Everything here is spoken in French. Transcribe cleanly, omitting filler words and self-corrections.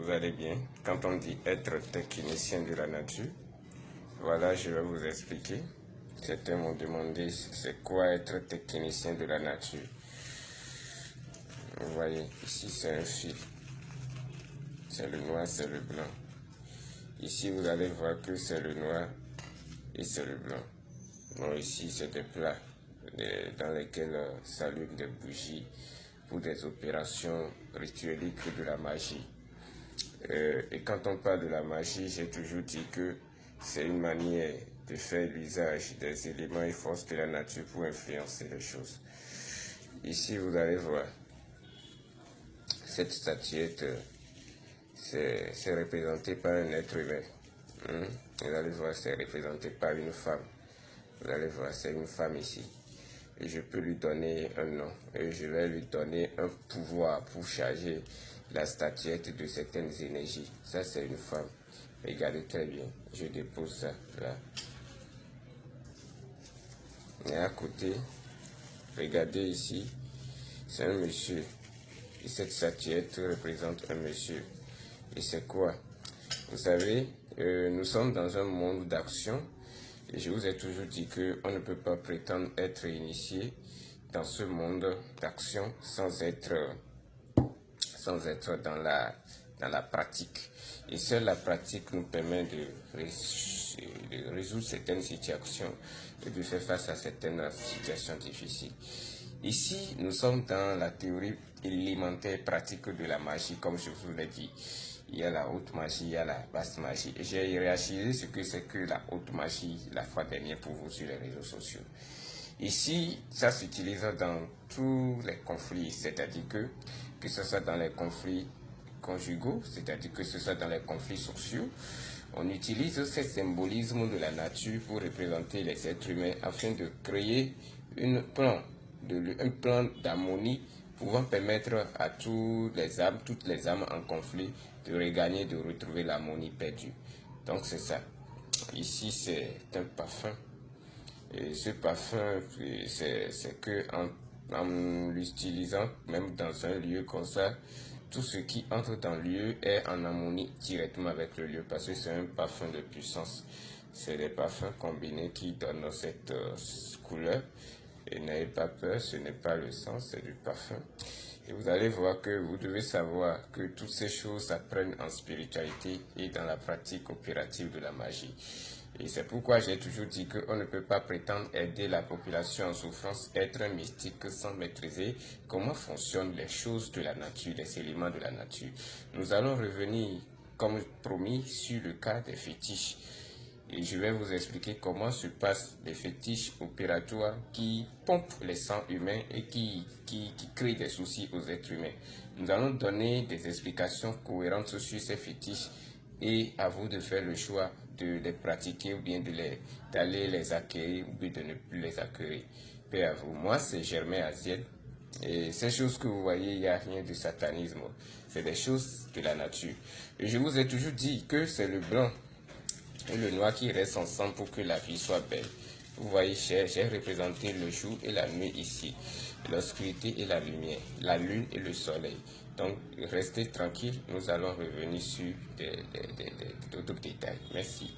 vous allez bien. Quand on dit être technicien de la nature, voilà, je vais vous expliquer. Certains m'ont demandé c'est quoi être technicien de la nature. Vous voyez, ici c'est un fil. C'est le noir, c'est le blanc. Ici, vous allez voir que c'est le noir et c'est le blanc. Bon, ici, c'est des plats dans lesquels s'allument des bougies pour des opérations ritueliques de la magie. Et quand on parle de la magie, j'ai toujours dit que c'est une manière de faire l'usage des éléments et forces de la nature pour influencer les choses. Ici, vous allez voir cette statuette, c'est représenté par un être humain. Vous allez voir, c'est représenté par une femme. Vous allez voir, c'est une femme ici. Et je peux lui donner un nom. Et je vais lui donner un pouvoir pour charger la statuette de certaines énergies. Ça, c'est une femme. Regardez très bien. Je dépose ça là. Et à côté, regardez ici, c'est un monsieur. Et cette statuette représente un monsieur. Et c'est quoi? Vous savez, nous sommes dans un monde d'action. Et je vous ai toujours dit qu'on ne peut pas prétendre être initié dans ce monde d'action sans être dans la pratique. Et seule la pratique nous permet de résoudre certaines situations et de faire face à certaines situations difficiles. Ici, nous sommes dans la théorie élémentaire pratique de la magie, comme je vous l'ai dit. Il y a la haute magie, il y a la basse magie. Et j'ai réagi ce que c'est que la haute magie la fois dernière pour vous sur les réseaux sociaux. Ici, ça s'utilise dans tous les conflits, c'est-à-dire que ce soit dans les conflits conjugaux, c'est-à-dire que ce soit dans les conflits sociaux, on utilise ce symbolisme de la nature pour représenter les êtres humains afin de créer un plan d'harmonie pouvant permettre à toutes les âmes en conflit de regagner, de retrouver l'harmonie perdue. Donc c'est ça. Ici c'est un parfum. Et ce parfum, c'est que en l'utilisant, même dans un lieu comme ça, tout ce qui entre dans le lieu est en harmonie directement avec le lieu parce que c'est un parfum de puissance. C'est des parfums combinés qui donnent cette couleur. Et n'ayez pas peur, ce n'est pas le sang, c'est du parfum. Et vous allez voir que vous devez savoir que toutes ces choses s'apprennent en spiritualité et dans la pratique opérative de la magie. Et c'est pourquoi j'ai toujours dit qu'on ne peut pas prétendre aider la population en souffrance, être un mystique sans maîtriser comment fonctionnent les choses de la nature, les éléments de la nature. Nous allons revenir, comme promis, sur le cas des fétiches. Et je vais vous expliquer comment se passent les fétiches opératoires qui pompent les sangs humains et qui créent des soucis aux êtres humains. Nous allons donner des explications cohérentes sur ces fétiches et à vous de faire le choix de les pratiquer ou bien d'aller les accueillir ou bien de ne plus les accueillir. Paix à vous. Moi, c'est Germain Aziel. Et ces choses que vous voyez, il n'y a rien de satanisme. C'est des choses de la nature. Et je vous ai toujours dit que c'est le blanc et le noir qui restent ensemble pour que la vie soit belle. Vous voyez, j'ai représenté le jour et la nuit ici, l'obscurité et la lumière, la lune et le soleil. Donc, restez tranquille, nous allons revenir sur d'autres détails. Merci.